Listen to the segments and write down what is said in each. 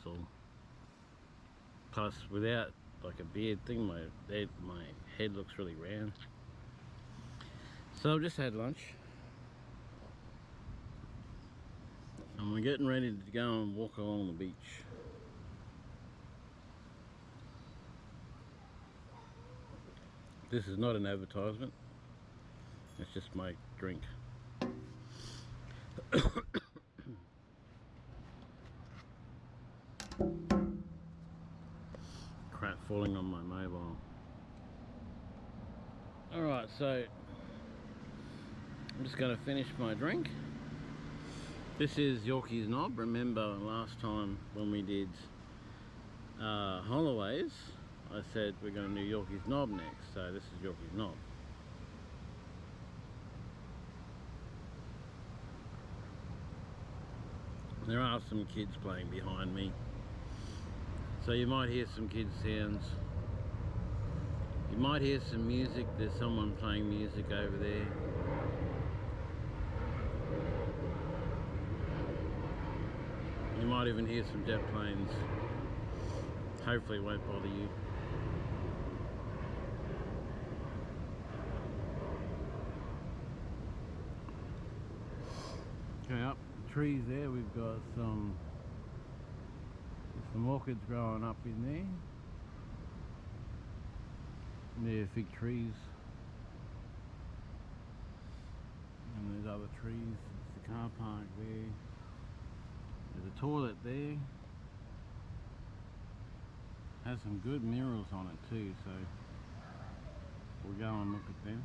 all. Plus, without like a beard thing, my head looks really round. So I've just had lunch. And we're getting ready to go and walk along the beach. This is not an advertisement. It's just my drink. Crap falling on my mobile. Alright, so I'm just going to finish my drink. This is Yorkeys knob. Remember last time when we did Holloways, I said we're going to do Yorkeys knob next. So this is Yorkeys knob. There are some kids playing behind me, so you might hear some kids sounds. You might hear some music. There's someone playing music over there. You might even hear some jet planes. Hopefully it won't bother you. Okay, up the trees there we've got some orchids growing up in there. And they're fig trees. And there's other trees. It's the car park there. There's a toilet there. Has some good murals on it too, so we'll go and look at them.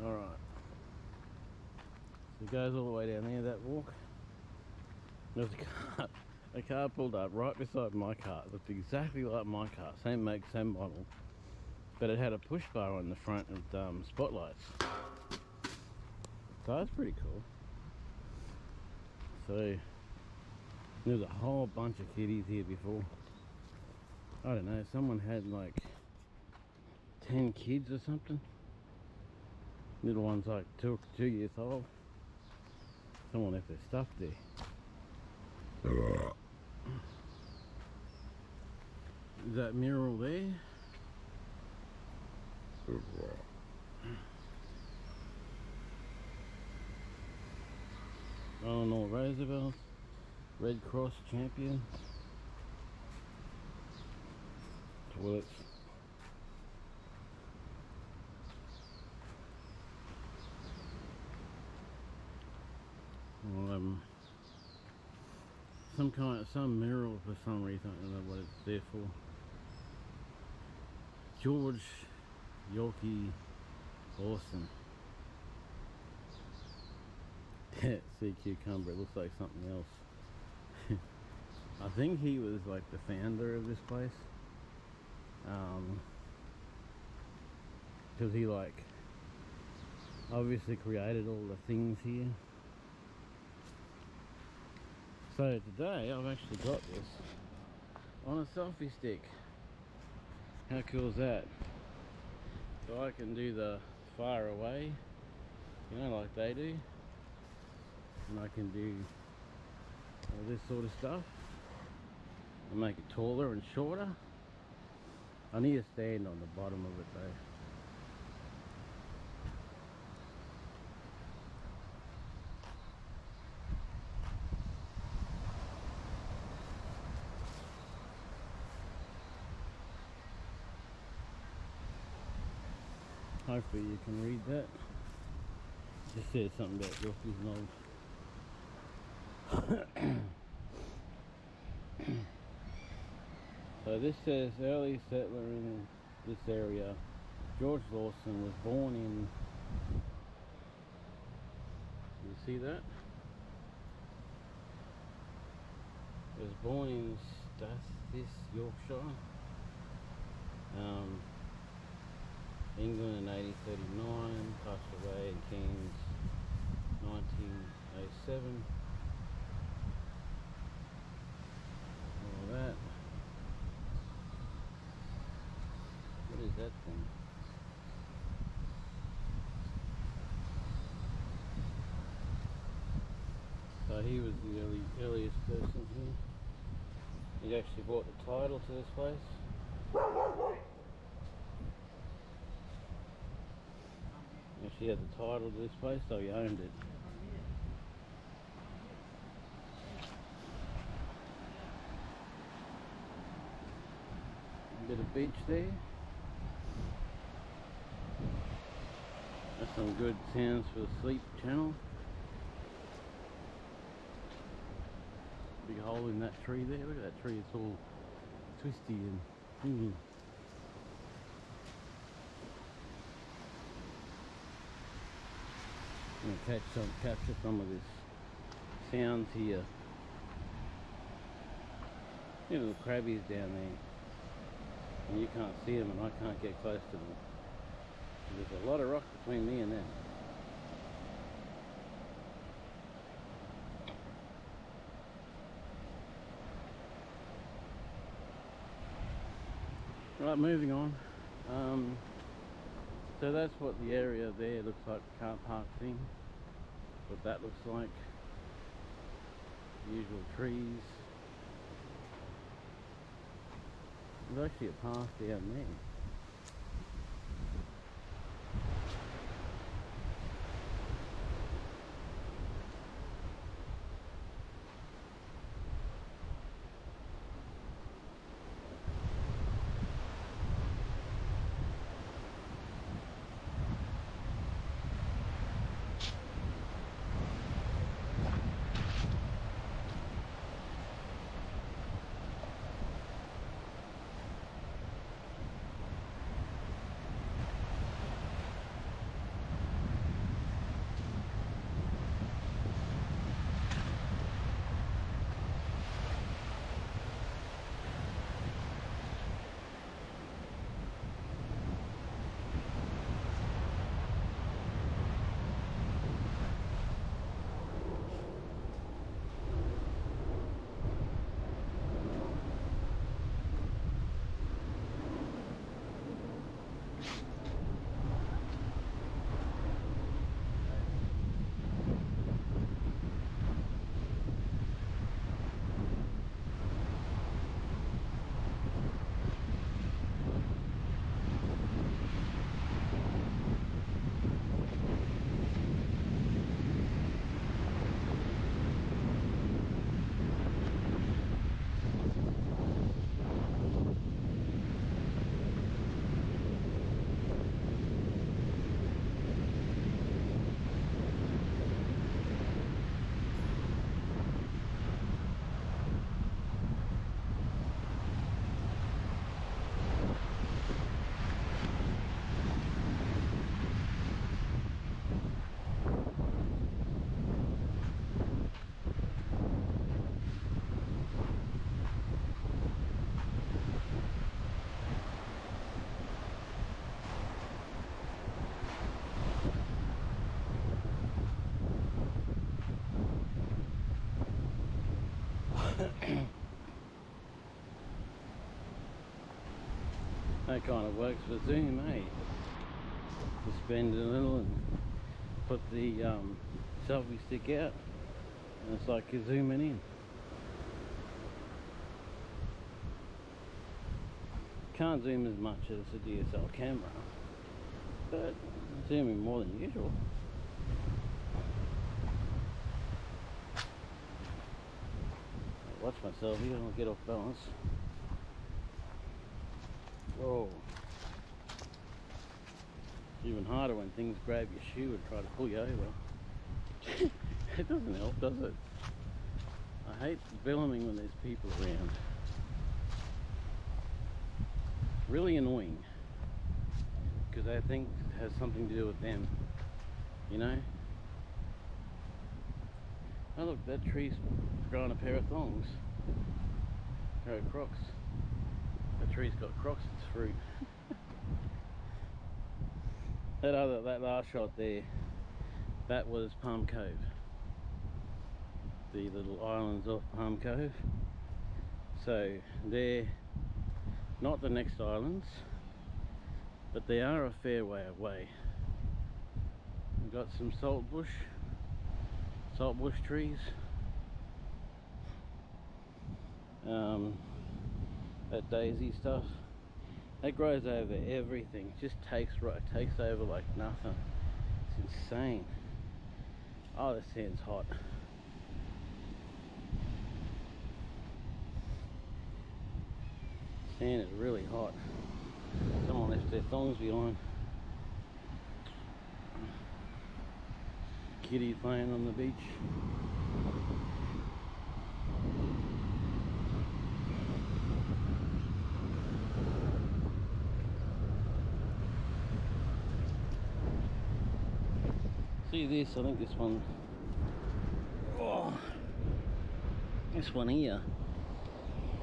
Alright, so it goes all the way down there, that walk. There's a car pulled up right beside my car. It looked exactly like my car, same make, same model, but it had a push bar on the front with spotlights. So that's pretty cool. So there's a whole bunch of kitties here before. I don't know, someone had like 10 kids or something. Little one's like 2 years old. Someone left their stuff there. Is that mural there? Eleanor Roosevelt, Red Cross champion. Toilets. Well, some mural for some reason. I don't know what it's there for. George Yorkie Lawson. Sea cucumber. It looks like something else. I think he was like the founder of this place. Because he like obviously created all the things here. So today I've actually got this on a selfie stick. How cool is that? So I can do the far away, you know, like they do, and I can do all this sort of stuff and make it taller and shorter. I need to stand on the bottom of it though. Hopefully you can read that. It just says something about Yorkeys knob. So this says early settler in this area. George Lawson was born in, you see that? He was born in Stathis, Yorkshire. England in 1839, passed away in Cairns 1907. All that. What is that thing? So he was the earliest person here. He actually bought the title to this place. Actually had the title to this place, so he owned it. A bit of beach there. That's some good sounds for the sleep channel. Big hole in that tree there. Look at that tree, it's all twisty and thingy. I'm going to capture some of this sounds here. You know, little crabbies down there. And you can't see them and I can't get close to them. There's a lot of rock between me and them. Right, moving on. So that's what the area there looks like, the car park thing. What that looks like. Usual trees. There's actually a path down there. That kind of works for zoom, eh? Just bend it a little and put the selfie stick out and it's like you're zooming in. Can't zoom as much as a DSL camera, but zooming more than usual. Watch myself here, I'll get off balance. Whoa. It's even harder when things grab your shoe and try to pull you over. It doesn't help, does it? I hate filming when there's people around. Really annoying. Because I think it has something to do with them. You know? Oh look, that tree's growing a pair of thongs. A pair of crocs. That tree's got crocs, it's fruit. That last shot there, that was Palm Cove. The little islands off Palm Cove. So they're not the next islands, but they are a fair way away. We've got some saltbush trees. That daisy stuff, that grows over everything. Just takes over like nothing. It's insane. Oh, the sand's hot. Sand is really hot. Someone left their thongs behind. Kitty playing on the beach. See this, I think this one, oh, this one here,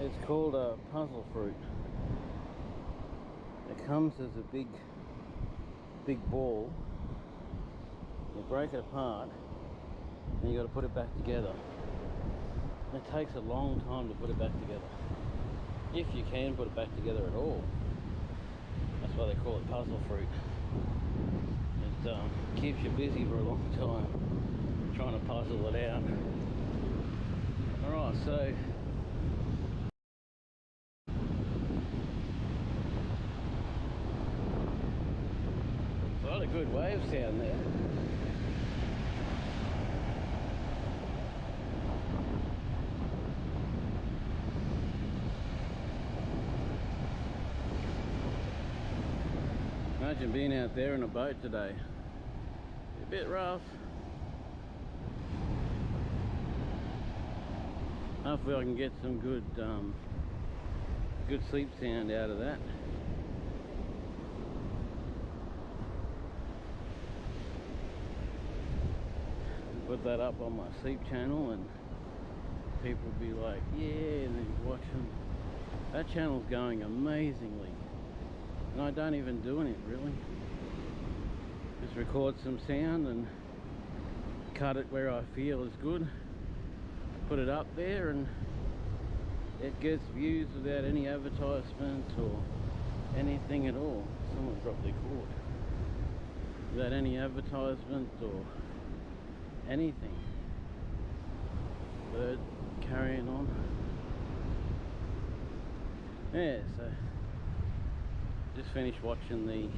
it's called a puzzle fruit. It comes as a big ball. You break it apart and you got to put it back together. It takes a long time to put it back together, if you can put it back together at all. That's why they call it puzzle fruit. It keeps you busy for a long time trying to puzzle it out. Alright, so a lot of good wave sound there. Imagine being out there in a boat today. A bit rough. Hopefully I can get some good sleep sound out of that. Put that up on my sleep channel and people will be like, yeah, and then watch them. That channel's going amazingly. And I don't even do it really. Just record some sound and cut it where I feel is good. Put it up there and it gets views without any advertisement or anything at all. Someone dropped their cord. Without any advertisement or anything. Bird carrying on. Yeah, so just finished watching the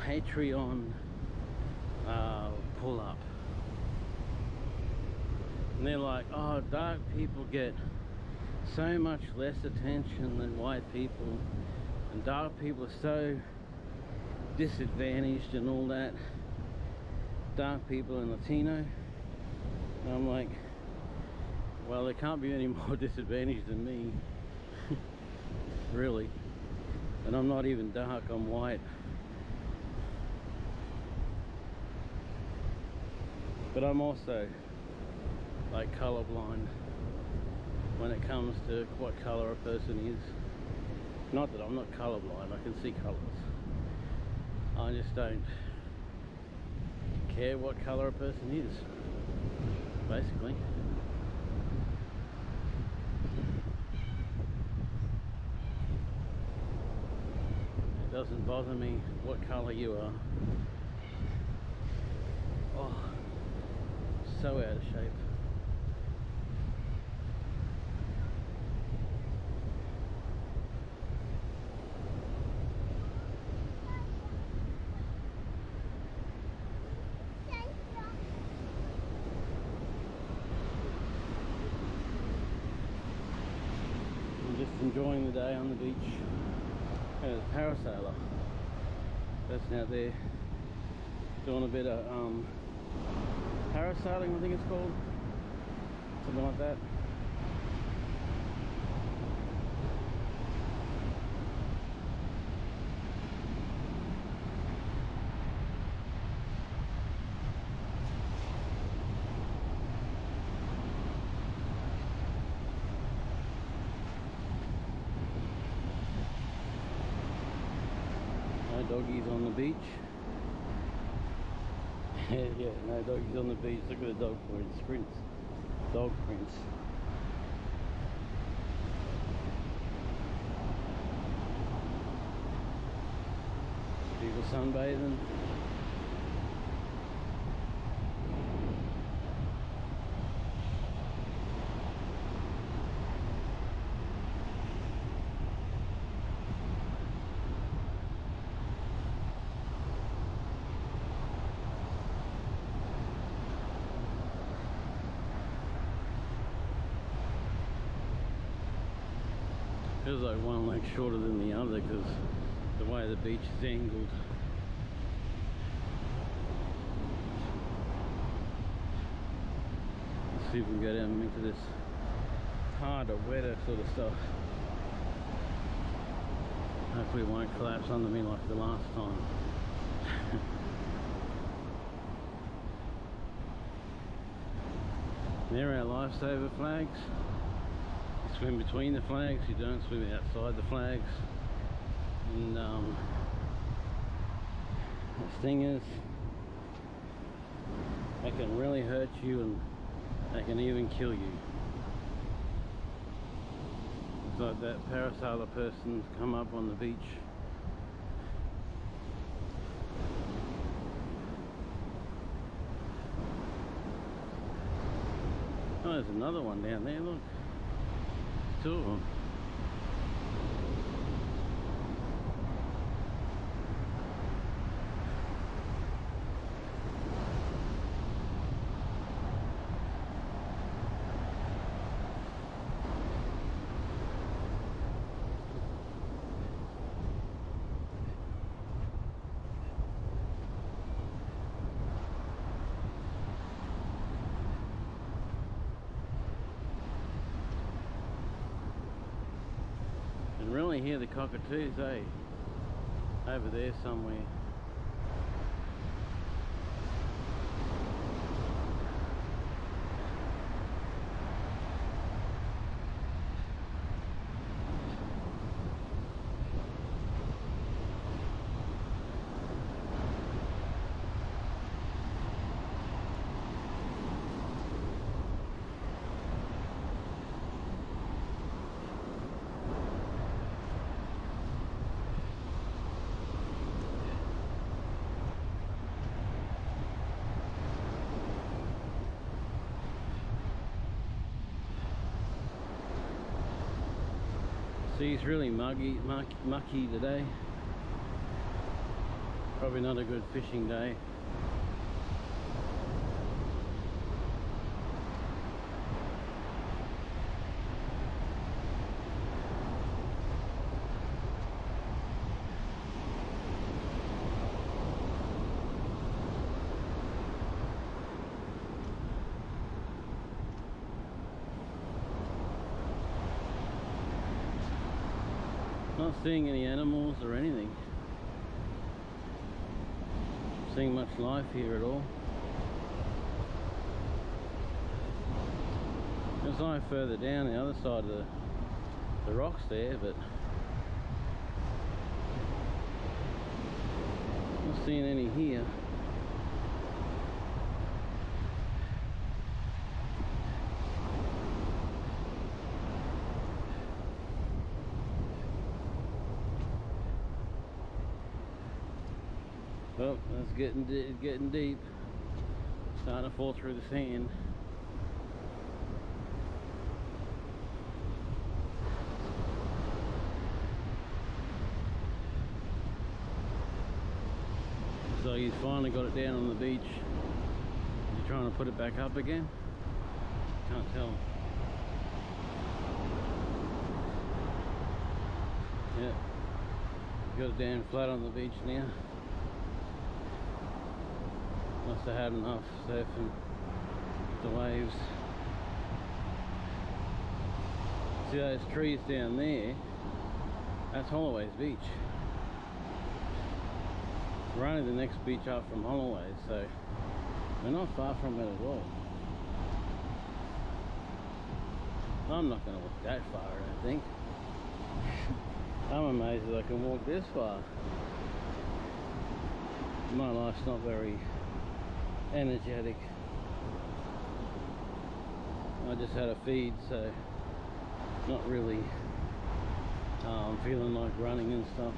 Patreon pull up, and they're like, oh, dark people get so much less attention than white people, and dark people are so disadvantaged and all that, dark people and Latino. And I'm like, well, there can't be any more disadvantaged than me. Really. And I'm not even dark, I'm white. But I'm also like colorblind when it comes to what color a person is. Not that I'm not colorblind, I can see colors. I just don't care what color a person is, basically. It doesn't bother me what color you are. Oh, so out of shape. Just enjoying the day on the beach. There's a parasailer that's out there doing a bit of parasailing, I think it's called, something like that. No doggies on the beach. Yeah, no doggies on the beach. Look at the dog prints. Dog prints. People sunbathing. Feels like one leg shorter than the other because the way the beach is angled. Let's see if we can go down into this harder, wetter sort of stuff. Hopefully it won't collapse under me like the last time. There are our lifesaver flags. You swim between the flags, you don't swim outside the flags. And the stingers, they can really hurt you and they can even kill you. It's like that parasailer person's come up on the beach. Oh, there's another one down there, look. Two of them. Really hear the cockatoos, eh? Over there somewhere. Sea's really mucky today. Probably not a good fishing day. Not seeing any animals or anything. Not seeing much life here at all. There's life further down the other side of the rocks there, but not seeing any here. Oh, that's getting deep. Starting to fall through the sand. So he's finally got it down on the beach. He's trying to put it back up again. Can't tell. Yeah, got it down flat on the beach now. Must have had enough surfing the waves. See those trees down there? That's Holloway's beach. We're only the next beach up from Holloway's, so we're not far from it at all. I'm not going to walk that far, I don't think. I'm amazed that I can walk this far. My life's not very energetic. I just had a feed, so not really feeling like running and stuff.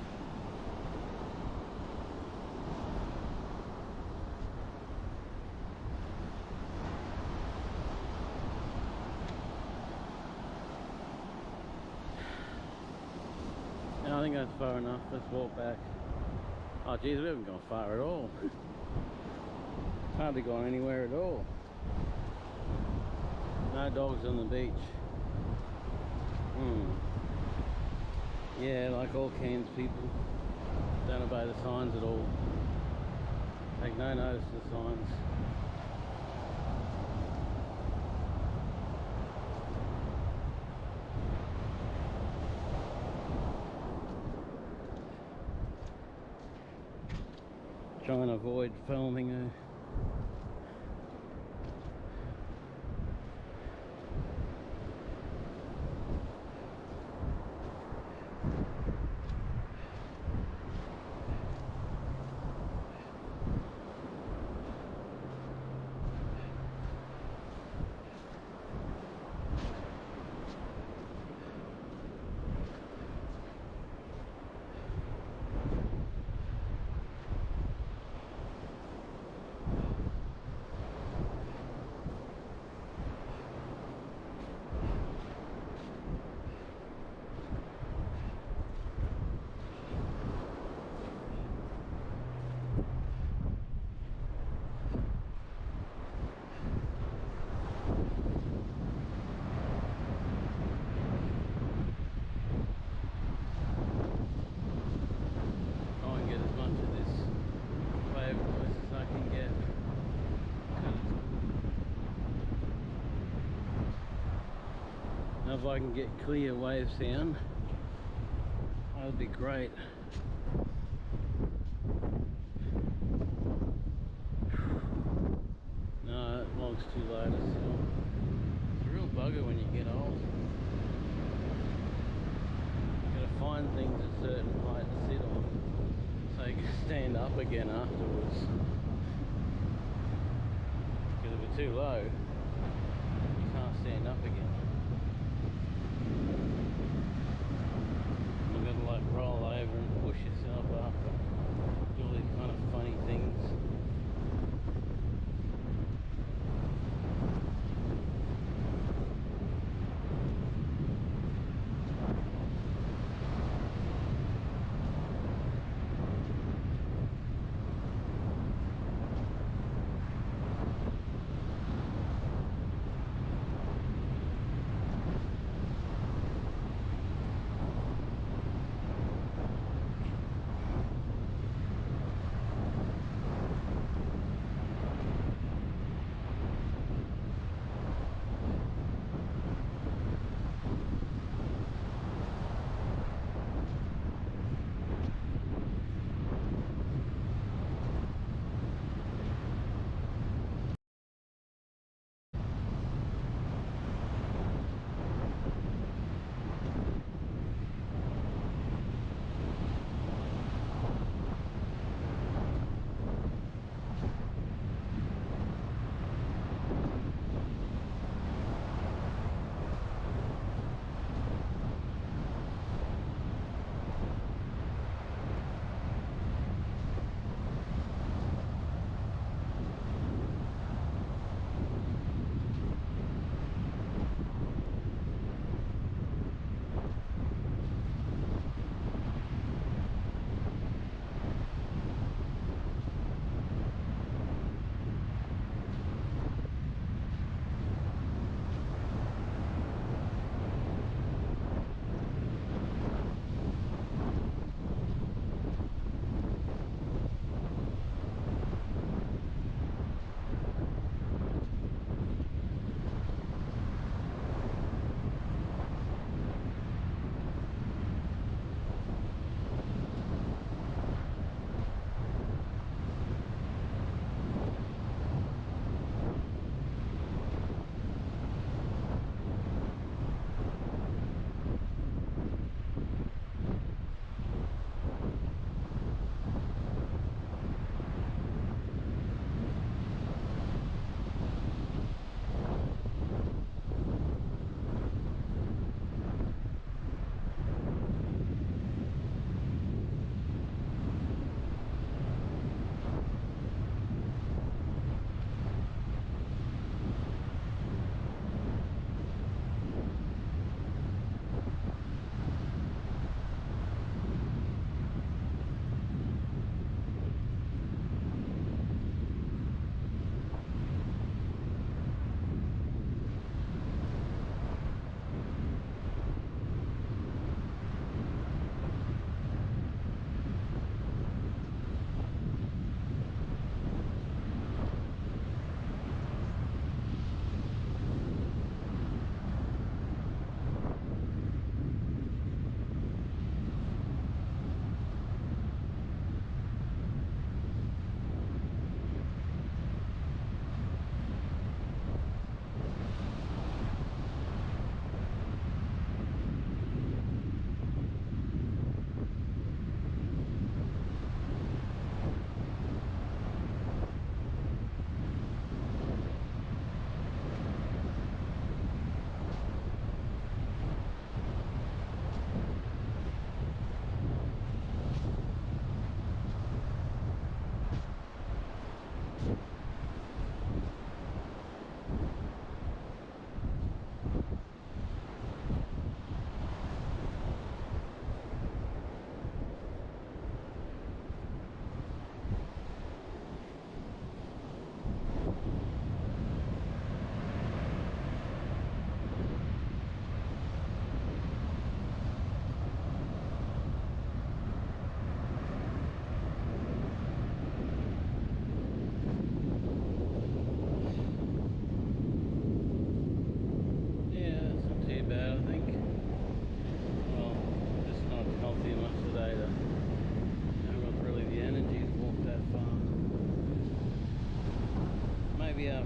I think that's far enough. Let's walk back. Oh geez, we haven't gone far at all. Hardly gone anywhere at all. No dogs on the beach. Yeah, like all Cairns people, don't obey the signs at all. Take no notice of the signs. Try and avoid filming her. If I can get clear wave sound, that would be great. No, that log's too low to sit on. It's a real bugger when you get old. You gotta find things at a certain height to sit on, so you can stand up again afterwards. Because if it's too low, you can't stand up again. You've got to like roll over and push yourself up and do all these kind of funny things.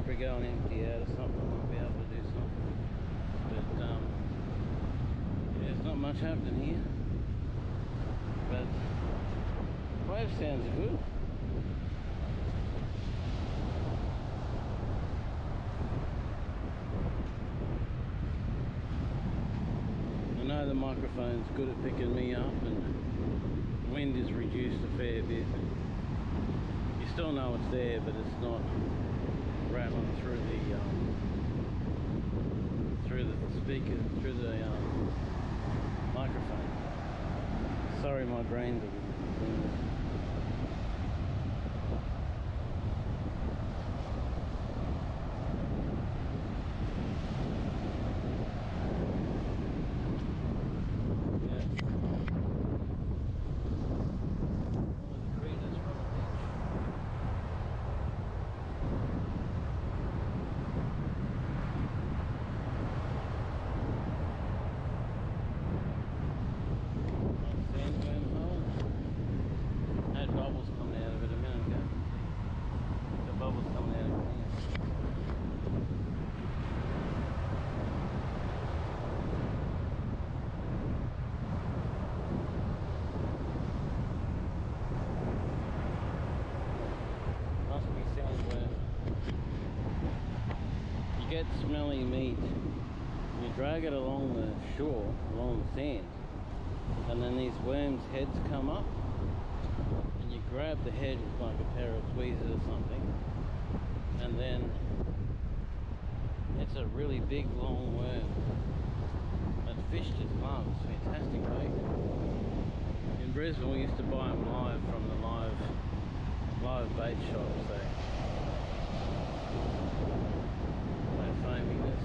battery go and empty out or something, I might be able to do something. But yeah, there's not much happening here. But wave sounds are good. I know the microphone's good at picking me up, and the wind is reduced a fair bit. You still know it's there, but it's not rattling through the speaker, through the microphone. Sorry, my brain's a little bit. Get smelly meat, you drag it along the shore, along the sand, and then these worms' heads come up, and you grab the head with like a pair of tweezers or something, and then it's a really big long worm that fish just love. It's fantastic bait. In Brisbane we used to buy them live from the live bait shop, so foaminess.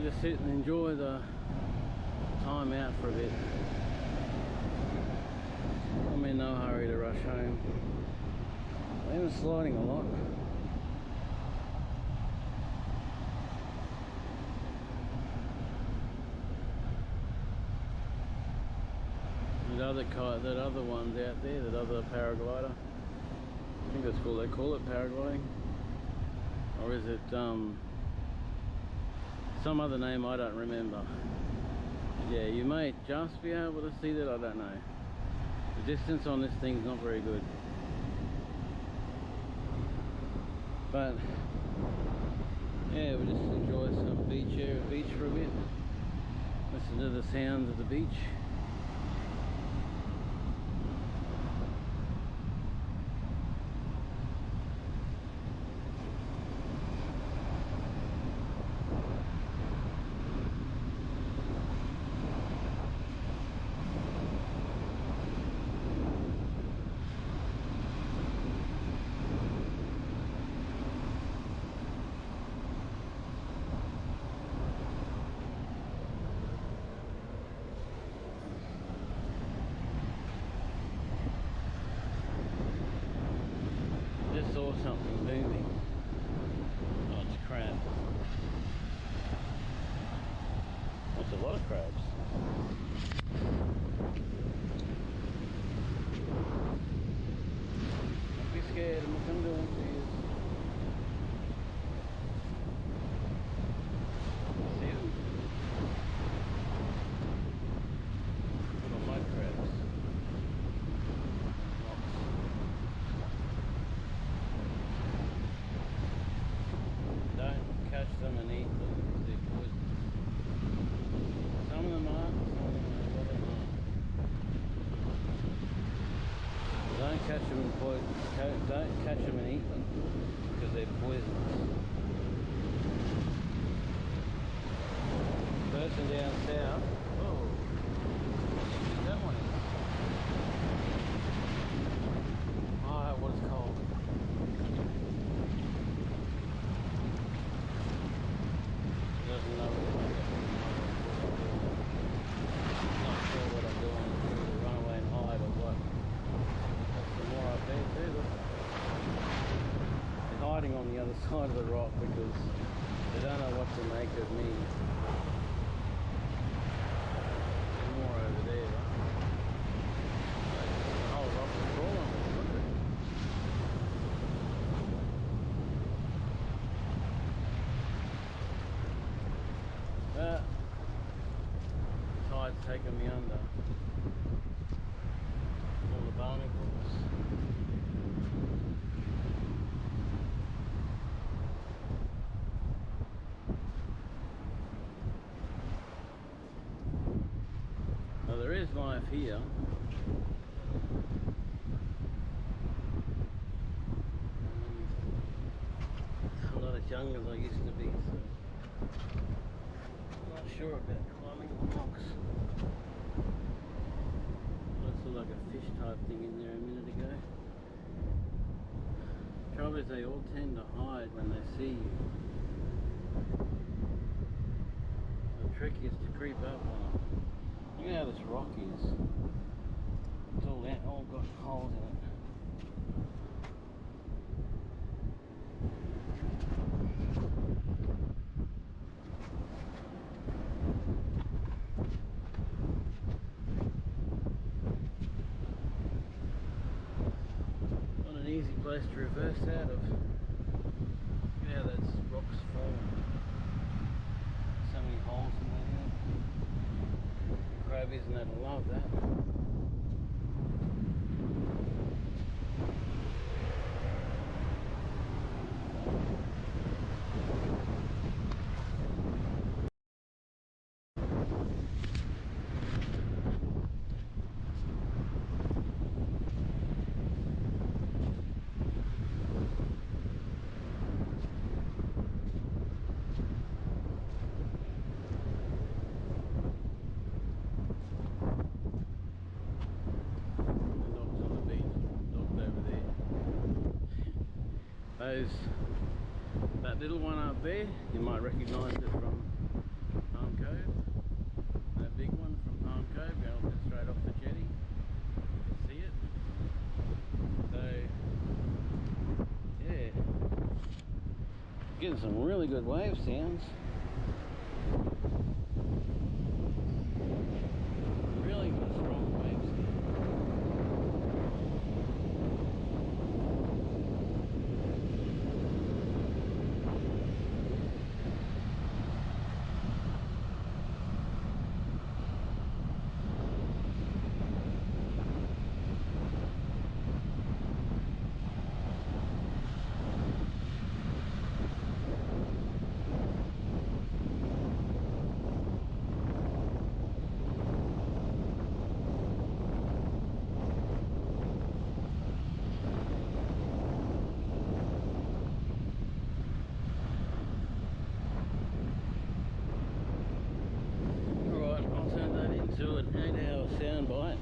Just sit and enjoy the time out for a bit. I'm in no hurry to rush home. I'm sliding a lot. That other one's out there, that other paraglider. I think that's called, they call it paragliding. Or is it some other name I don't remember. Yeah, you may just be able to see that, I don't know. The distance on this thing's not very good. But yeah, we'll just enjoy some beach for a bit. Listen to the sounds of the beach. something moving. Oh, it's a crab. That's a lot of crabs. Don't be scared, I'm not going to do anything to you. See them? Little mud crabs. Don't catch them and eat them because they're poison. Some of them aren't, some of them are, a lot of them aren't. Don't catch them and don't catch them and eat them because they're poisonous. Person down south. Oh, that one is. Oh, what it's called. Doesn't know what I'm not sure what I'm doing. To run away and hide or what. That's the more I've been to. They're hiding on the other side of the rock because they don't know what to make of me. There's more over there, right? The whole rock is crawling. Look at it. But the tide's taking me under. All the barnacles. Now there is life here. I'm not as young as I used to be, so I'm not sure about climbing rocks. Looks like a fish type thing in there a minute ago. Trouble is they all tend to hide when they see you. The trick is to creep up on them. Look at how this rock is. It's all got holes in it. Not an easy place to reverse out of. Look at how those rocks form. So many holes in there. Crabbies and that'll love that. That little one up there, you might recognise it from Palm Cove. That big one from Palm Cove, going straight off the jetty. You can see it. So, yeah, getting some really good wave sounds. Really good strong wave sounds. To an 8-hour sound bite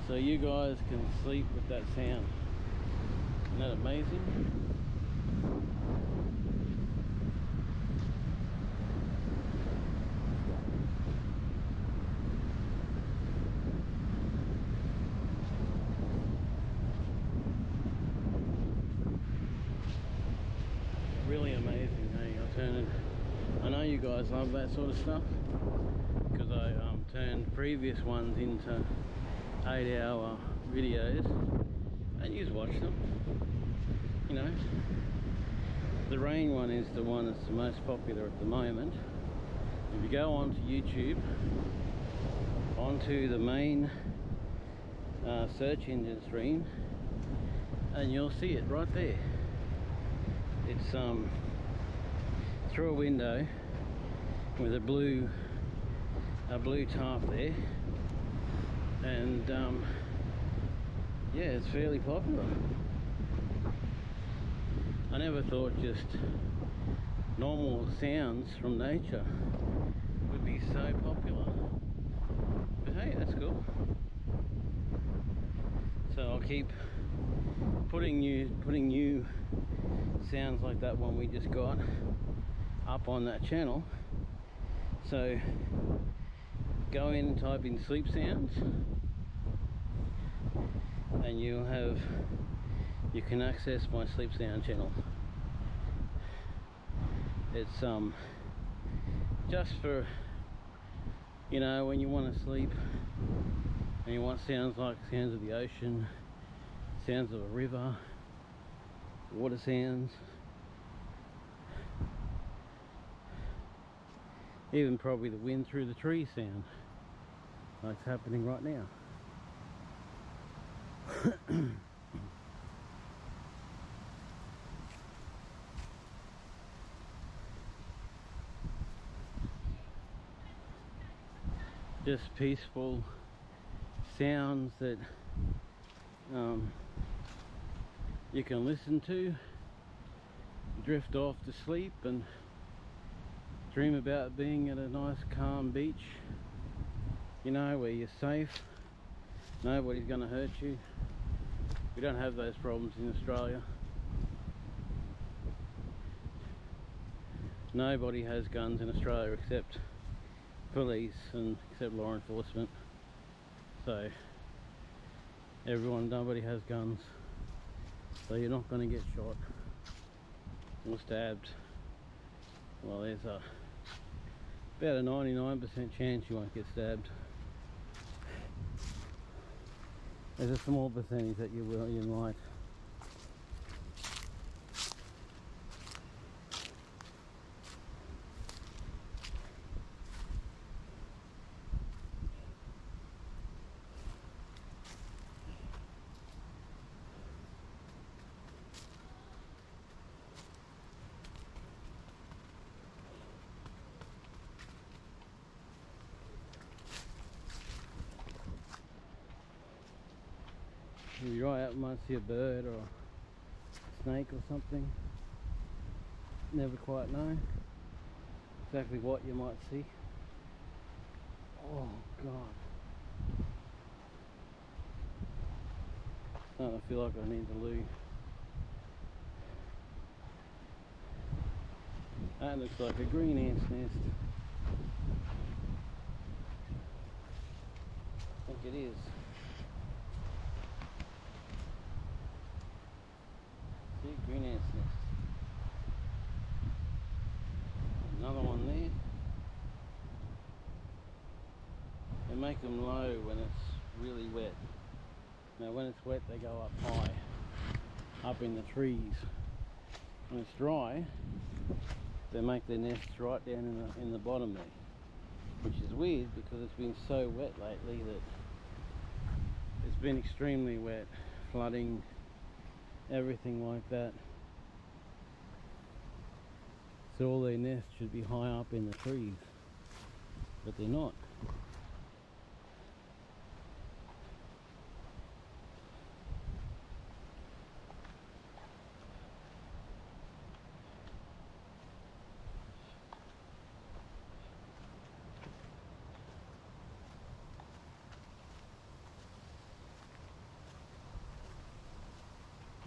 so you guys can sleep with that sound. Isn't that amazing? guys love that sort of stuff, because I turned previous ones into 8-hour videos and you watch them. You know, the rain one is the one that's the most popular at the moment. If you go onto YouTube, onto the main search engine stream, and you'll see it right there. It's through a window with a blue tarp there, and yeah, it's fairly popular. I never thought just normal sounds from nature would be so popular, but hey, that's cool. So I'll keep putting new sounds like that one we just got up on that channel. So go in and type in sleep sounds, and you can access my sleep sound channel. It's just for, you know, when you want to sleep and you want sounds like sounds of the ocean, sounds of a river, water sounds, even probably the wind through the trees sound, like it's happening right now. Just peaceful sounds that you can listen to, drift off to sleep and dream about being at a nice calm beach, you know, where you're safe, nobody's going to hurt you. We don't have those problems in Australia. Nobody has guns in Australia except police and except law enforcement. So nobody has guns, so you're not going to get shot or stabbed. Well, there's about a 99% chance you won't get stabbed. There's a small percentage that you might. You right out, might see a bird or a snake or something. Never quite know exactly what you might see. Oh God, starting to feel like I need to loo. That looks like a green ant's nest. I think it is. Green ant's nest. Another one there. They make them low when it's really wet. Now when it's wet they go up high, up in the trees. When it's dry, they make their nests right down in the bottom there, which is weird because it's been so wet lately that it's been extremely wet, flooding, everything like that. So all their nests should be high up in the trees, but they're not.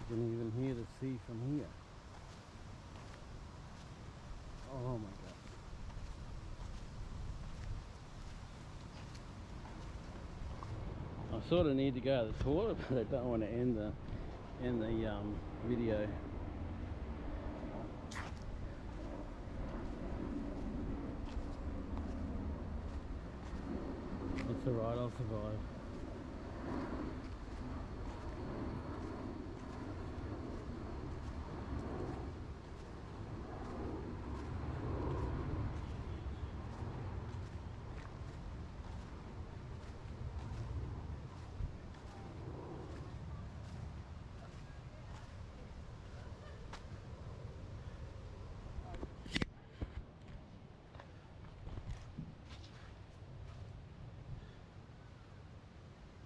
You can even hear the sea from here. Oh my God. I sort of need to go to the toilet, but I don't want to end the video. It's alright, I'll survive.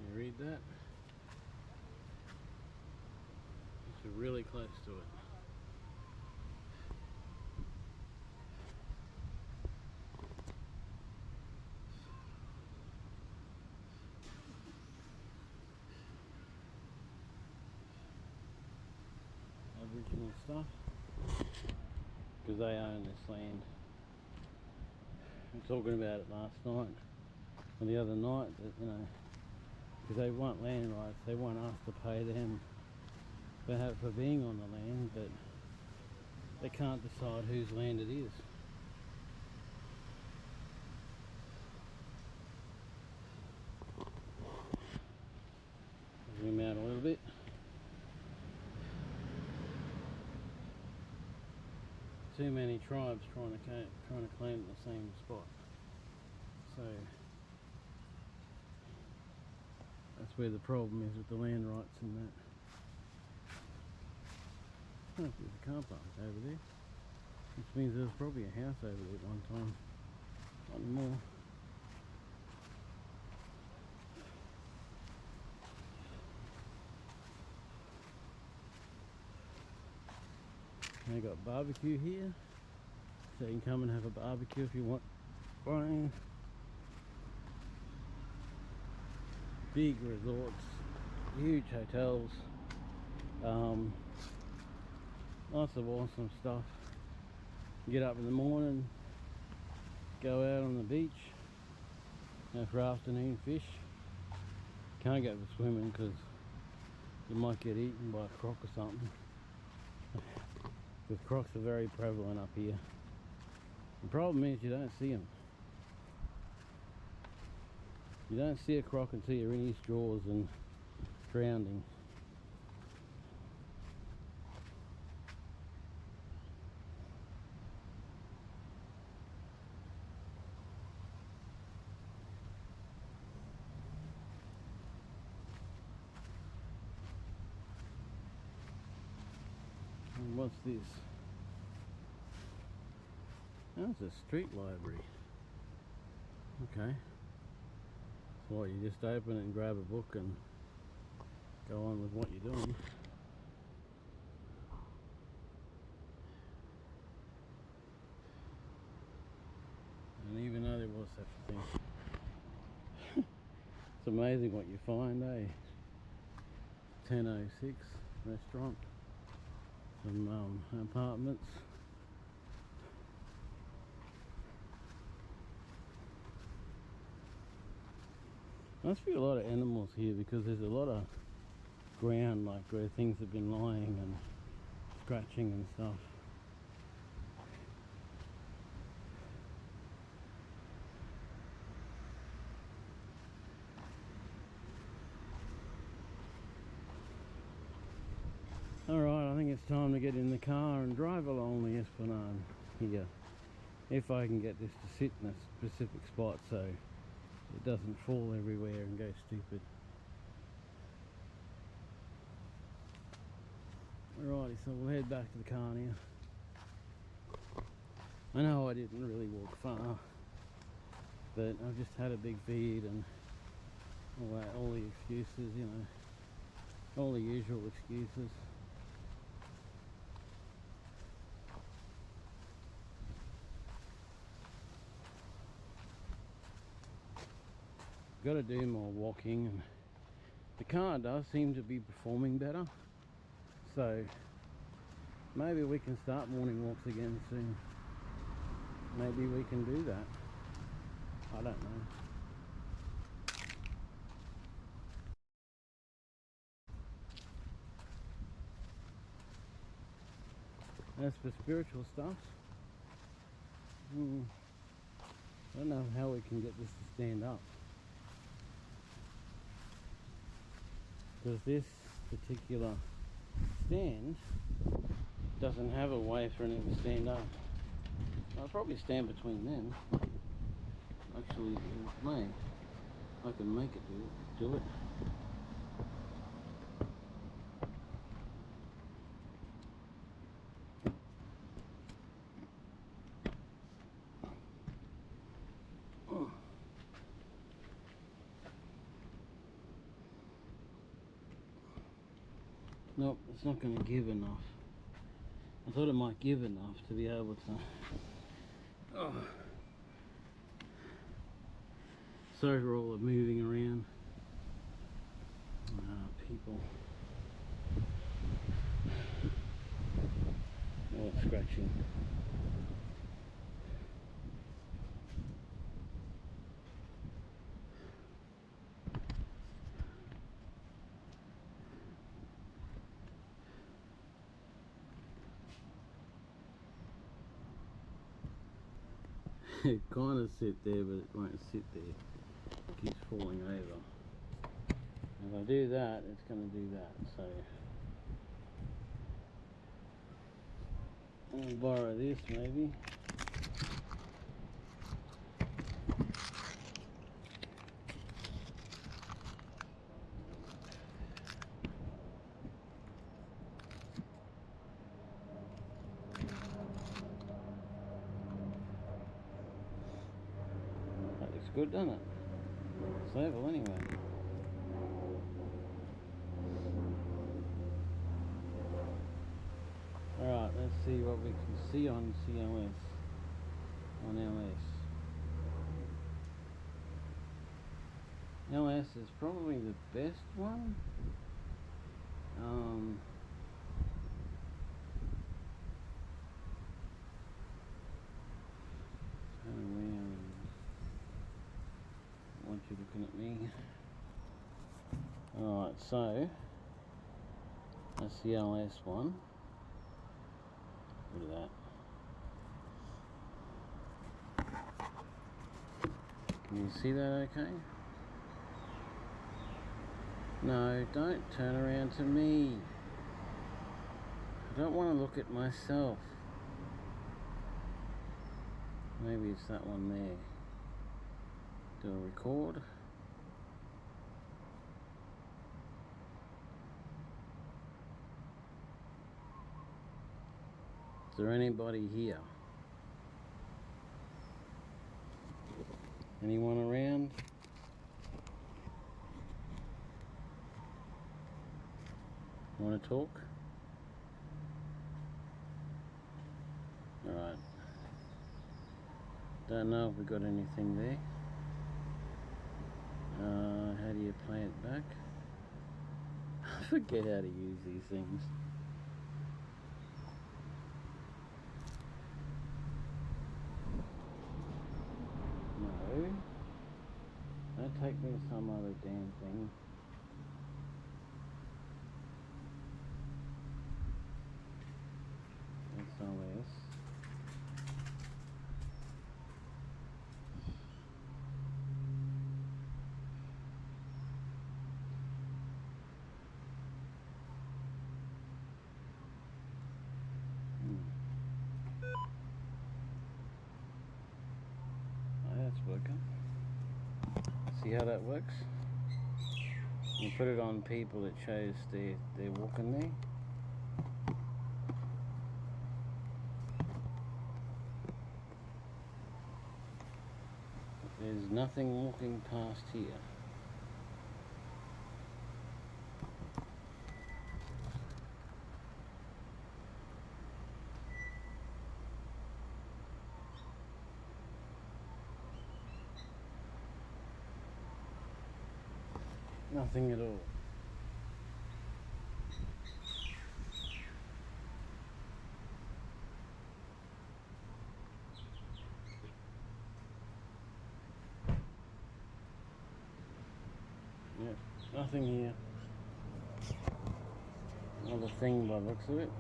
You read that? It's really close to it. Aboriginal stuff, because they own this land. We were talking about it last night or the other night, that, you know, because they want land rights, they want us to pay them for being on the land, but they can't decide whose land it is. Zoom out a little bit. Too many tribes trying to claim the same spot, so that's where the problem is with the land rights and that. Oh, there's a car park over there, which means there was probably a house over there at one time. Not anymore. They got barbecue here, so you can come and have a barbecue if you want. Fine. Big resorts, huge hotels, lots of awesome stuff. Get up in the morning, go out on the beach, go for afternoon fish. Can't go for swimming because you might get eaten by a croc or something. Because crocs are very prevalent up here. The problem is you don't see them. You don't see a croc until you're in his jaws and drowning. And what's this? That's a street library. Okay. So what, you just open it and grab a book and go on with what you're doing. And even though there was such a thing. It's amazing what you find, eh? 1006 restaurant. Some apartments. Must be a lot of animals here because there's a lot of ground like where things have been lying and scratching and stuff. Alright, I think it's time to get in the car and drive along the Esplanade here. If I can get this to sit in a specific spot so it doesn't fall everywhere and go stupid. Alrighty, so we'll head back to the car now. I know I didn't really walk far, but I've just had a big feed and all that, all the excuses, you know, all the usual excuses. Got to do more walking, and the car does seem to be performing better, so maybe we can start morning walks again soon. Maybe we can do that. I don't know. As for spiritual stuff, I don't know how we can get this to stand up. because this particular stand doesn't have a way for anything to stand up. I'll probably stand between them. Actually, with me, I can make it do it. Nope, it's not going to give enough. I thought it might give enough to be able to... Oh. Sorry for all the moving around. People. Oh, it's scratching. It kind of sit there, but it won't sit there. It keeps falling over. If I do that, it's going to do that. So I'll borrow this maybe. That looks good, doesn't it? It's oval anyway. Alright, let's see what we can see on CLS, on LS. LS is probably the best one. Turn around. I want you looking at me. Alright, so that's the LS one. Look at that. Can you see that okay? No, don't turn around to me. I don't want to look at myself. Maybe it's that one there. Do a record. Is there anybody here? Anyone around? Want to talk? Alright. Don't know if we got anything there. How do you play it back? I forget how to use these things. No. Don't take me to some other damn thing. SOS. That's working. See how that works? You put it on people that shows they're walking there. There's nothing walking past here. Nothing at all. Yep, nothing here. Another thing by the looks of it.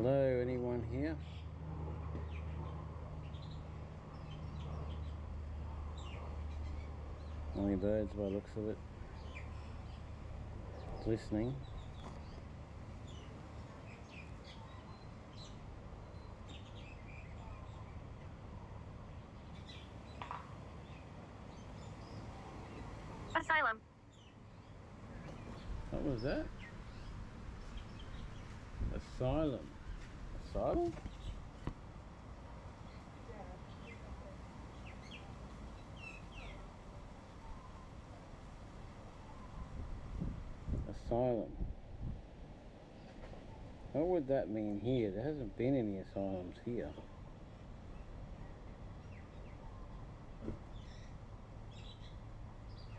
Hello, anyone here? Only birds by the looks of it. Listening. Asylum. What was that? Asylum. Asylum? Asylum. What would that mean here? There hasn't been any asylums here.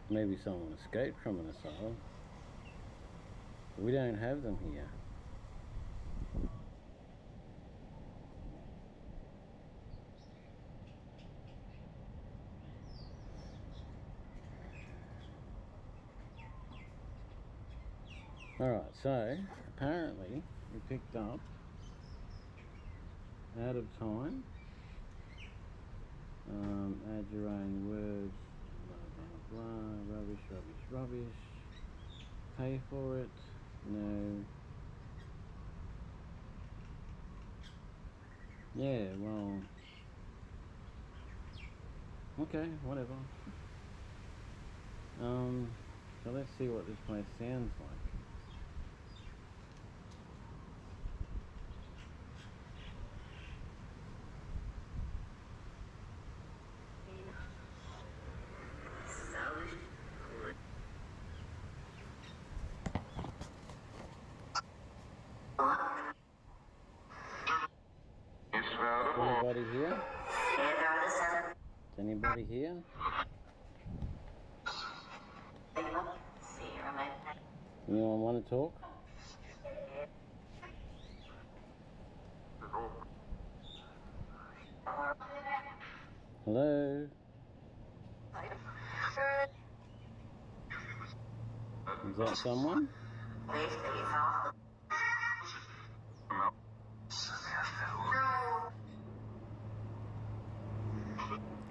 Maybe someone escaped from an asylum. But we don't have them here. Alright, so apparently we picked up Out of Time. Add your own words, blah blah blah, rubbish, rubbish, rubbish. Pay for it, no. Yeah, well, okay, whatever. So let's see what this place sounds like. Anybody here? Is anybody here? Anyone want to talk? Hello? Is that someone?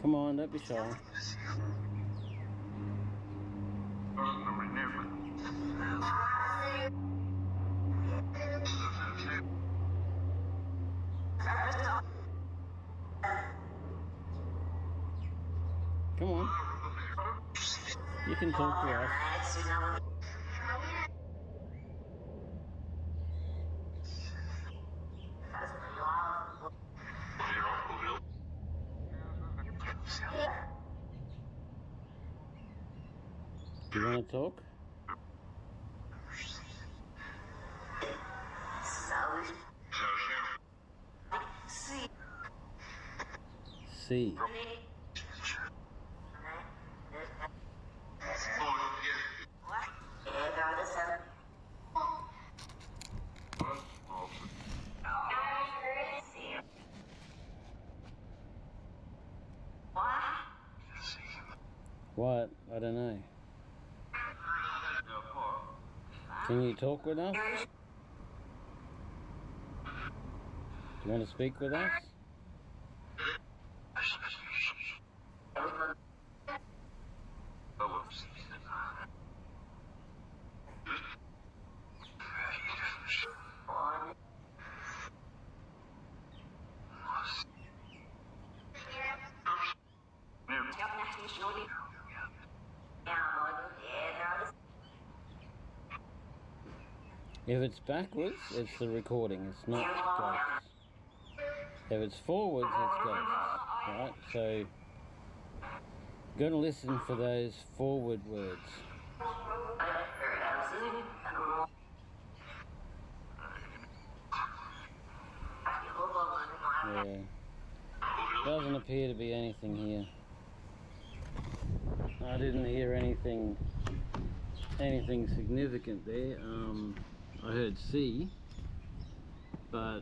Come on, don't be shy. Come on. You can talk to us. Do you want to talk? See. What? I don't know. Can you talk with us? Do you want to speak with us? If it's backwards, it's the recording, it's not ghosts. If it's forwards, it's ghosts, right? So, you've got to listen for those forward words. Yeah. Doesn't appear to be anything here. I didn't hear anything significant there. I heard C, but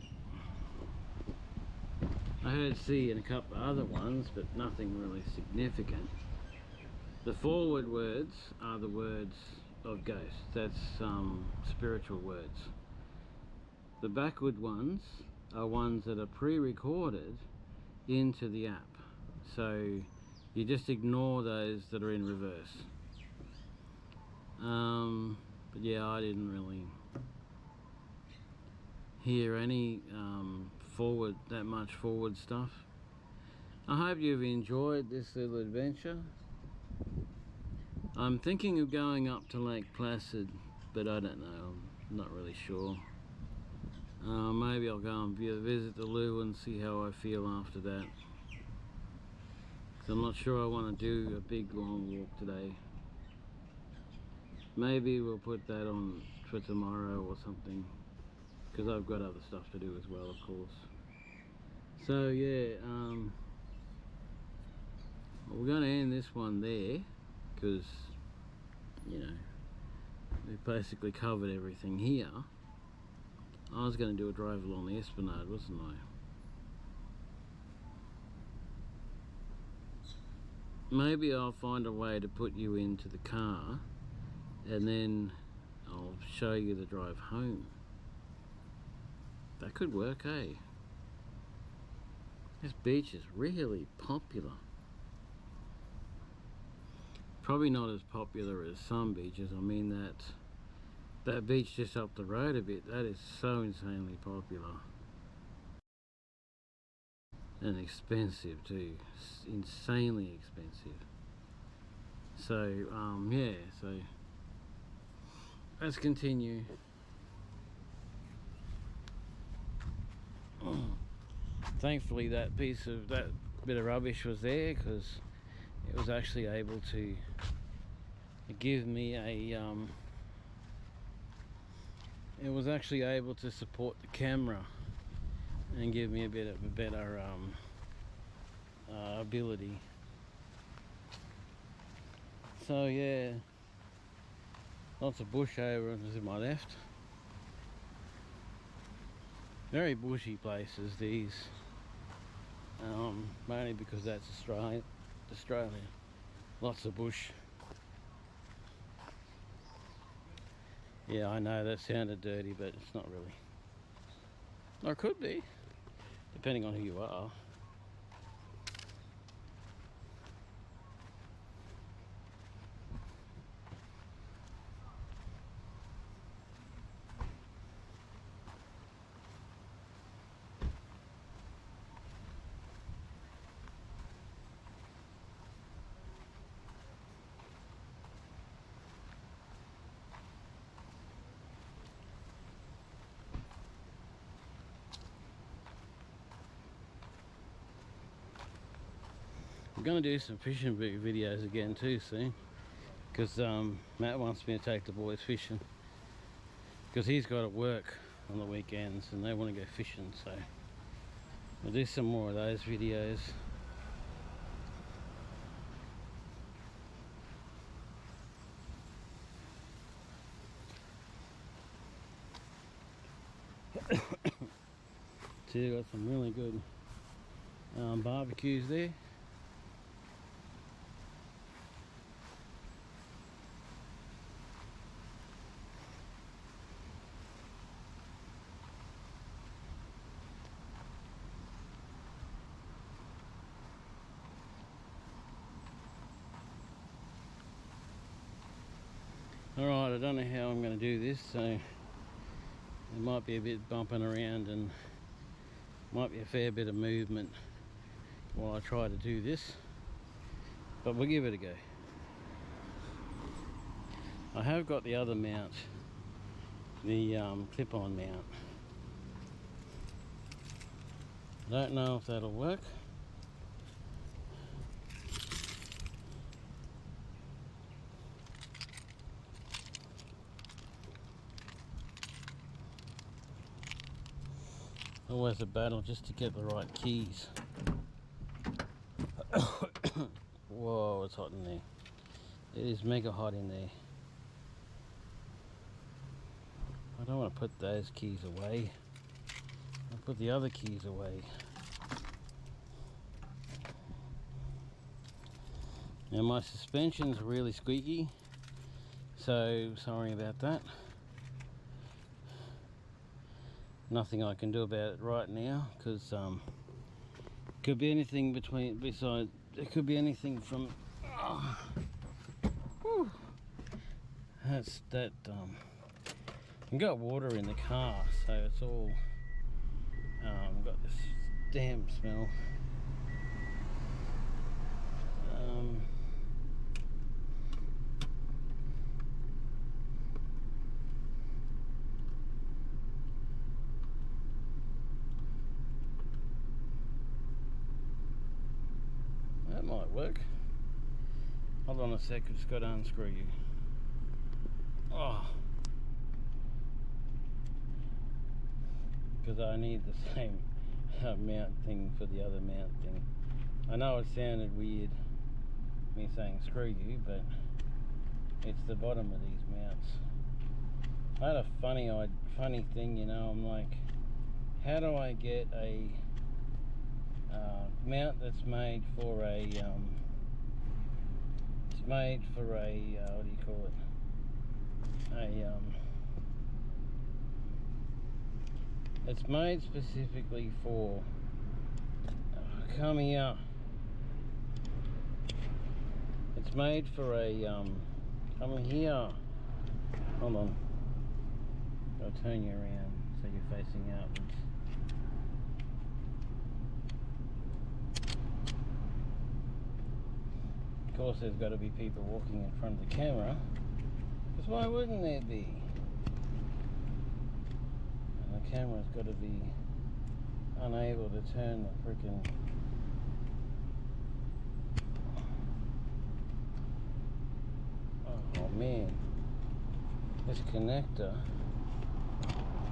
I heard C in a couple of other ones, but nothing really significant. The forward words are the words of ghosts. That's spiritual words. The backward ones are ones that are pre-recorded into the app, so you just ignore those that are in reverse. But yeah, I didn't really hear any that much forward stuff. I hope you've enjoyed this little adventure. I'm thinking of going up to Lake Placid, but I don't know, I'm not really sure. Maybe I'll go and visit the loo and see how I feel after that. So I'm not sure I want to do a big long walk today. Maybe we'll put that on for tomorrow or something, because I've got other stuff to do as well, of course. So yeah, we're going to end this one there, because, you know, we've basically covered everything here. I was going to do a drive along the Esplanade, wasn't I? Maybe I'll find a way to put you into the car and then I'll show you the drive home. That could work, eh? This beach is really popular. Probably not as popular as some beaches. I mean, that beach just up the road a bit, that is so insanely popular. And expensive too, insanely expensive. So yeah, so let's continue. Thankfully that bit of rubbish was there, because it was actually able to give me a it was actually able to support the camera and give me a bit of a better ability. So yeah, lots of bush over to my left. Very bushy places these, mainly because that's Australia. Lots of bush. Yeah, I know that sounded dirty, but it's not really. Or it could be, depending on who you are. I'm gonna do some fishing videos again too soon, because Matt wants me to take the boys fishing, because he's got to work on the weekends and they want to go fishing. So we'll do some more of those videos. So you got some really good barbecues there. Alright, I don't know how I'm going to do this, so it might be a bit bumping around and might be a fair bit of movement while I try to do this, but we'll give it a go. I have got the other mount, the clip-on mount. I don't know if that'll work. Always a battle just to get the right keys. Whoa, it's hot in there. It is mega hot in there. I don't want to put those keys away. I'll put the other keys away. Now my suspension's really squeaky, so sorry about that. nothing I can do about it right now, because could be anything besides, it could be anything from that's that I've got water in the car, so it's all got this damp smell. That might work. Hold on a sec, I've just got to unscrew you. Oh, because I need the same mount thing for the other mount thing. I know it sounded weird, me saying screw you, but it's the bottom of these mounts. I had a funny thing, you know. I'm like, how do I get a mount that's made for a it's made for a what do you call it? It's made specifically for come here. It's made for a come here. Hold on. I'll turn you around so you're facing outwards. Of course, there's got to be people walking in front of the camera, because why wouldn't there be? And the camera's got to be unable to turn the frickin' oh man, this connector,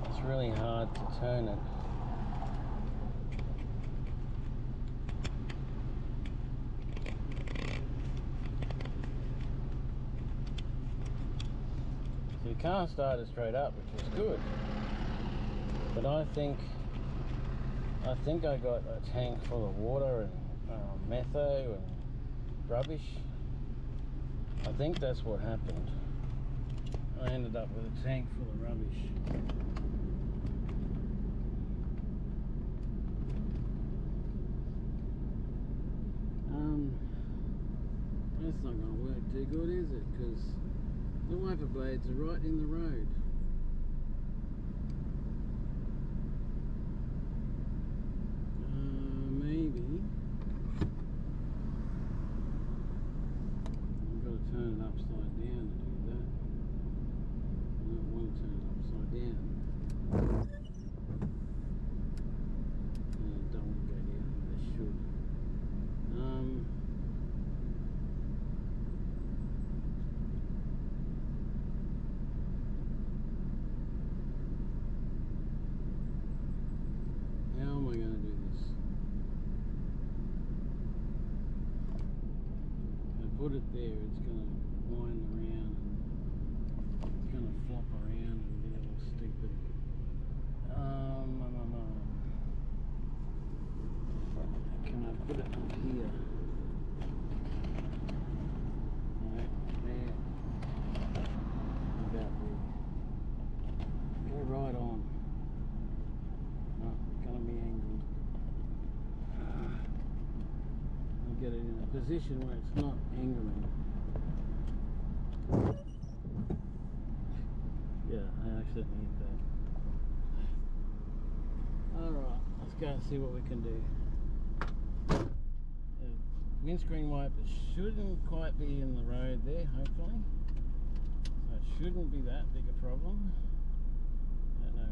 it's really hard to turn it. So the car started straight up, which was good, but I think I got a tank full of water and metho and rubbish. I think that's what happened. I ended up with a tank full of rubbish. That's not going to work too good, is it? Because the wiper blades are right in the road. Maybe I've got to turn it upside down to do that. I don't want to turn it upside down. I don't want to go down where they should. How am I going to do this? I put it there, it's going to wind around and it's going to flop around and be all stupid. Can I put it up here? Right there. About there. Go right on. Gonna be angled. I'll get it in a position where it's not angling. Yeah, I actually need that. Alright, let's go and see what we can do. The windscreen wipers shouldn't quite be in the road there, hopefully. So it shouldn't be that big a problem.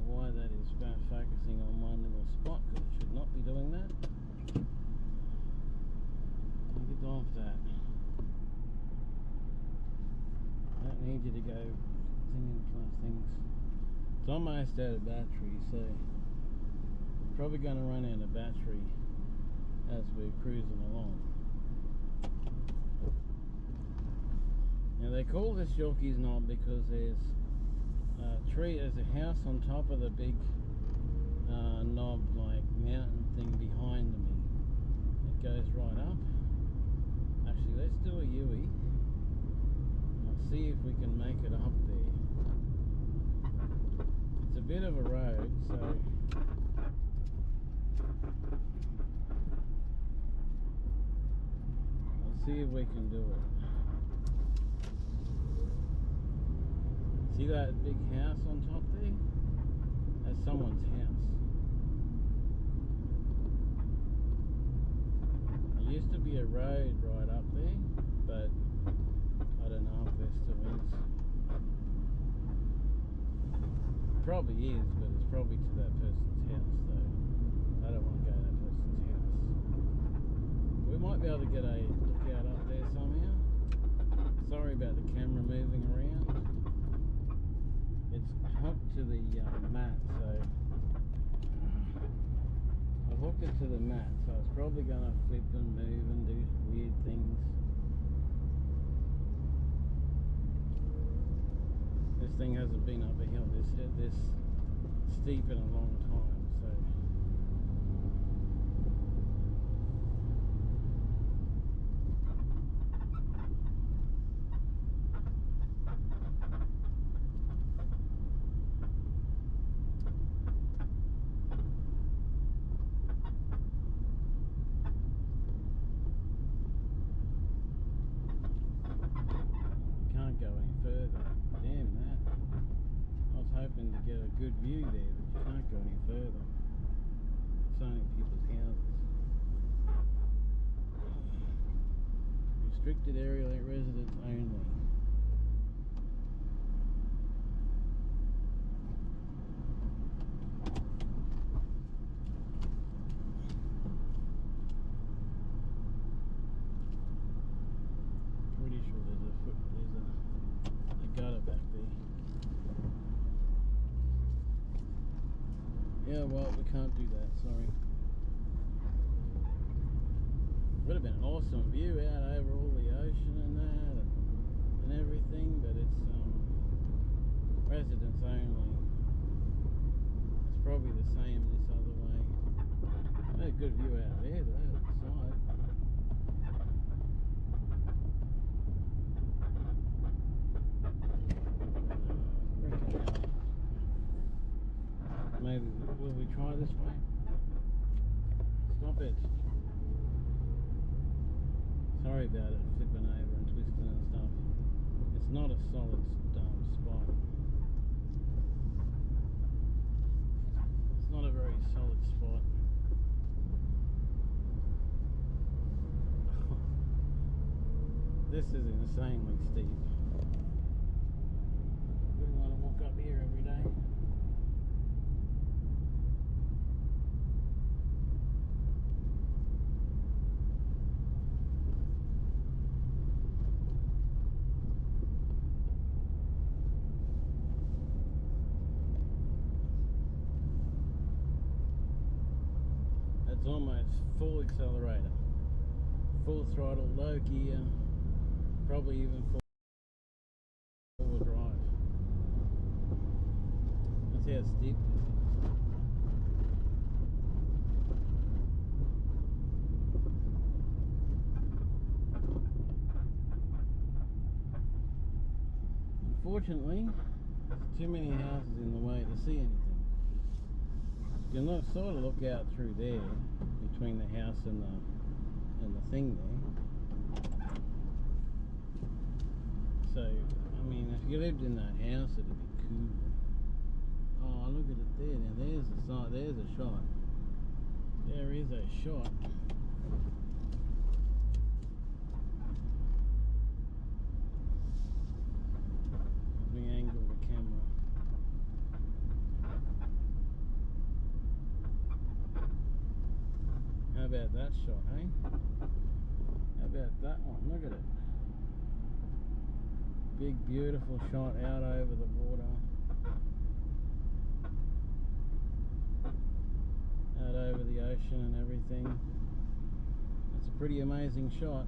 Why that is focusing on one little spot, because it should not be doing that. I'll get off that. I don't need you to go singing plus things. It's almost out of battery, so we're probably going to run out of battery as we're cruising along. Now they call this Yorkeys knob because there's there's a house on top of the big knob, like mountain thing behind me. It goes right up. Actually, let's do a U-ey. I'll see if we can make it up there. It's bit of a road, so I'll see if we can do it. See that big house on top there? That's someone's house. There used to be a road right up there, but I don't know if there still is. Probably is, but it's probably to that person's house, though. I don't want to go to that person's house. We might be able to get a lookout up there somehow. Sorry about the camera moving around. It's hooked to the mat, so I've hooked it to the mat, so it's probably going to flip and move and do weird things. This thing hasn't been up a hill this steep in a long time, so can't go any further. Damn that. I was hoping to get a good view there, but you can't go any further. It's only people's houses. Restricted area residents only. Pretty sure there's a gutter back there. Yeah, well, we can't do that, sorry. Would have been an awesome view out over all the ocean and that and everything, but it's residents only. It's probably the same this other way. Had a good view out there though, at the side. Maybe will we try this way? Stop it. Sorry about it, flipping over and twisting and stuff. It's not a solid spot. It's not a very solid spot. This is insanely steep. Wouldn't want to walk up here every day. It's almost full accelerator, full throttle, low gear, probably even forward drive. That's how steep this is. Unfortunately, there's too many houses in the way to see anything. You can sort of look out through there, between the house and the thing there. So, I mean, if you lived in that house, it'd be cool. Oh, look at it there. Now, there's a side. There's a shot. There is a shot. Let me angle the camera. How about that shot, hey? How about that one? Look at it. Big, beautiful shot out over the water. Out over the ocean and everything. It's a pretty amazing shot.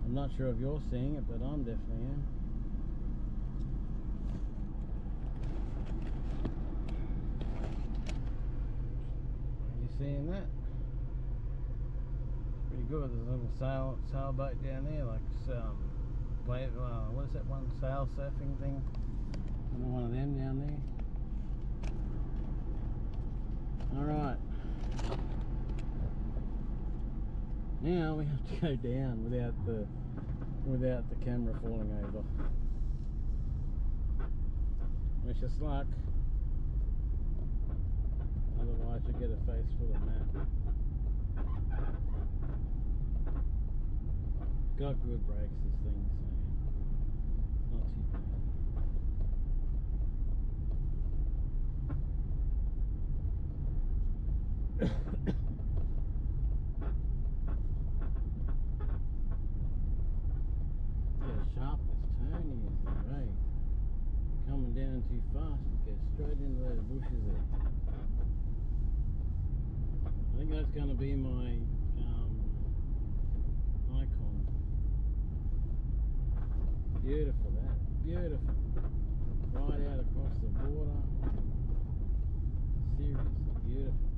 I'm not sure if you're seeing it, but I'm definitely am. Are you seeing that? Pretty good. There's a little sailboat down there, like what is that one, sail surfing thing? One of them down there. Alright. Now we have to go down without the camera falling over. Wish us luck. Otherwise you get a face full of mat. Got good brakes this thing, so not too bad. Sharp as Tony is there, eh? Coming down too fast, it goes straight into those bushes there. I think that's going to be my icon. Beautiful, that. Beautiful. Right out across the border. Seriously beautiful.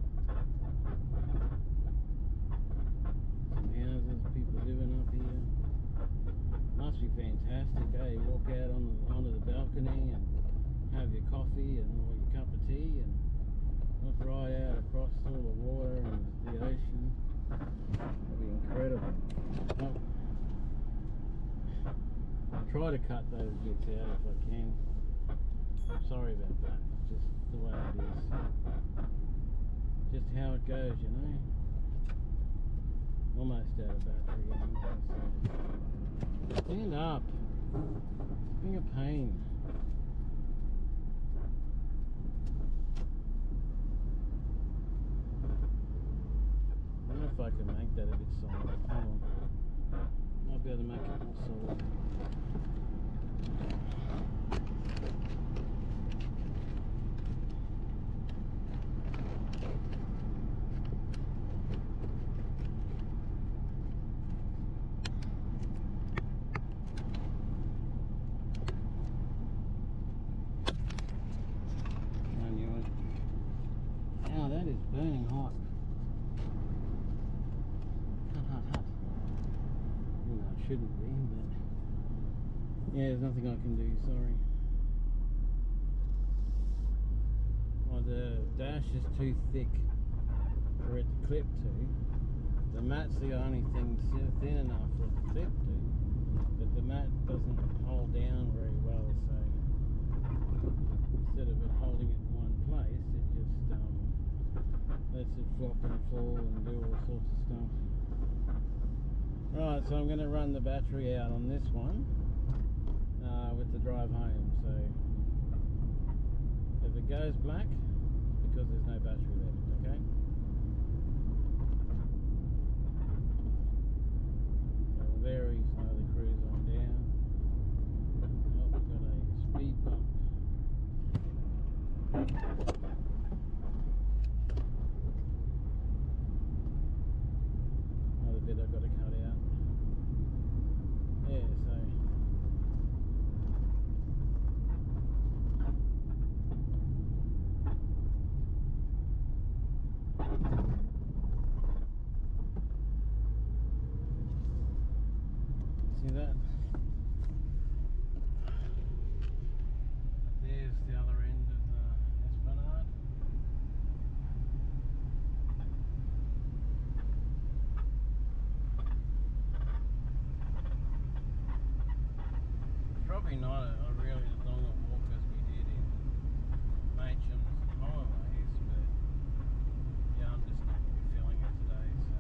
Some houses, people living up here. Must be fantastic, eh? You walk out onto the balcony and have your coffee and or your cup of tea and look right out across all the water and the ocean. That'd be incredible. I'll try to cut those bits out if I can. I'm sorry about that. It's just the way it is. Just how it goes, you know. Almost out of battery anyway, so. Stand up. It's being a pain. I don't know if I can make that a bit solid. Hold on. Might be able to make it more solid. That is burning hot. Hot. No, it shouldn't be, but yeah, there's nothing I can do, sorry. Well, the dash is too thick for it to clip to. The mat's the only thing thin enough for it to clip to, but the mat doesn't hold down very well, so instead of it holding it in one place, it just lets it flop and fall and do all sorts of stuff. Right, so I'm going to run the battery out on this one with the drive home. So if it goes black, it's because there's no battery left, okay? So we'll very slowly cruise on down. Oh, we've got a speed bump. Bit I've got to cut out. Yeah, so see that? There's the other end of the esplanade. Probably not a really longer walk as we did in Macham's Highways, but yeah, I'm just not really feeling it today, so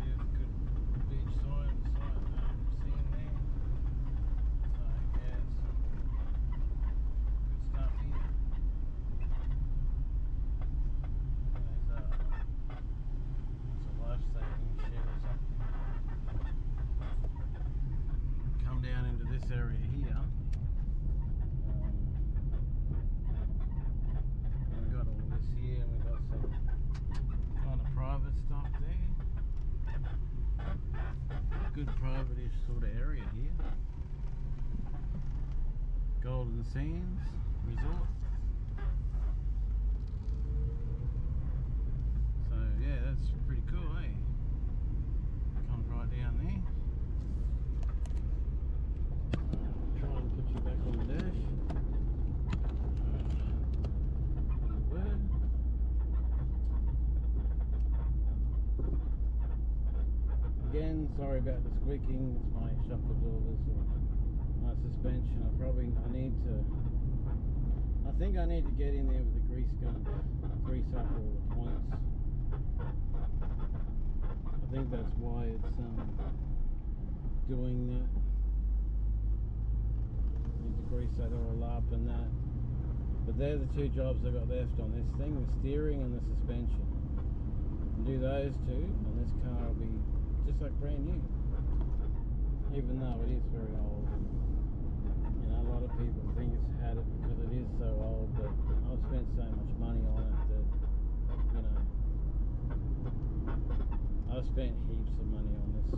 see if a good beach sign seen there. So yeah, some good stuff here. There's a life-saving shed or something. Come down into this area here. We've got all this here, and we've got some kind of private stuff there. Good private-ish sort of area here. Golden Sands Resort. So yeah, that's pretty cool, eh? Comes right down there. Try and put you back on the dash. again, sorry about the squeaking. It's my shock absorbers or my suspension. I think I need to get in there with the grease gun, grease up all the points. I think that's why it's doing that. Need to grease that all up and that. But they're the two jobs I've got left on this thing, the steering and the suspension. Do those two and this car will be just like brand new, even though it is very old. You know, a lot of people think it's had it because it is so old, but I've spent so much money on it that, you know, I've spent heaps of money on this.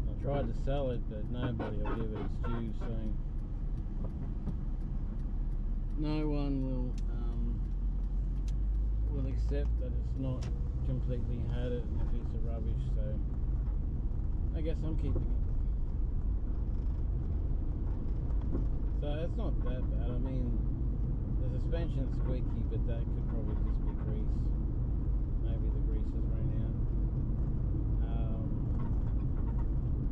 I tried to sell it, but nobody will give it its due, so no one will accept that it's not completely had it and a piece of rubbish, so I guess I'm keeping it. So it's not that bad. I mean, the suspension's squeaky, but that could probably just be grease. Maybe the grease has run out.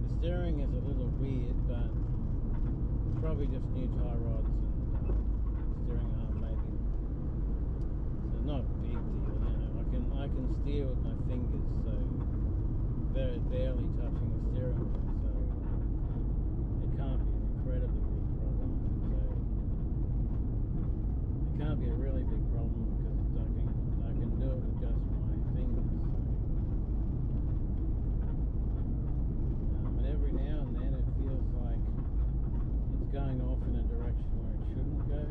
The steering is a little weird, but it's probably just new tie rods and steering arm maybe. So not a big deal, you know. I can steer with my fingers, so very barely touching the steering wheel, so it can't be an incredibly big problem. So it can't be a really big problem because I can do it with just my fingers. So. And every now and then it feels like it's going off in a direction where it shouldn't go.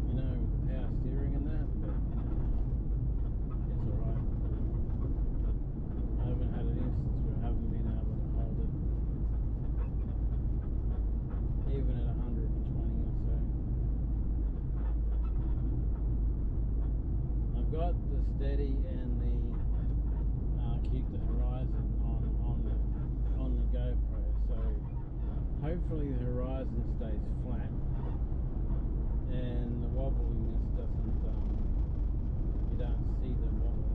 You know, with the power steering and that, but it's alright. I haven't had an instance where I haven't been able to hold it, even at 120 or so. I've got the steady and the keep the horizon on the GoPro, so hopefully the horizon stays flat and the wobbliness doesn't, you don't see the wobbliness.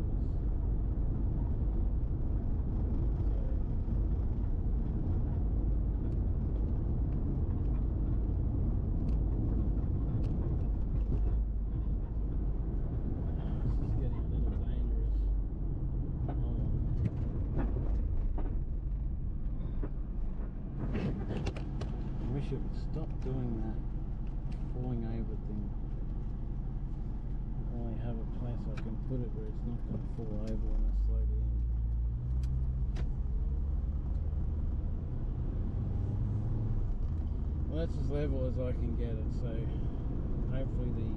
This is getting a little dangerous. Hold on. I wish it would stop doing that falling over thing. I only have a place I can put it where it's not going to fall over when I slow down. Well, that's as level as I can get it, so hopefully the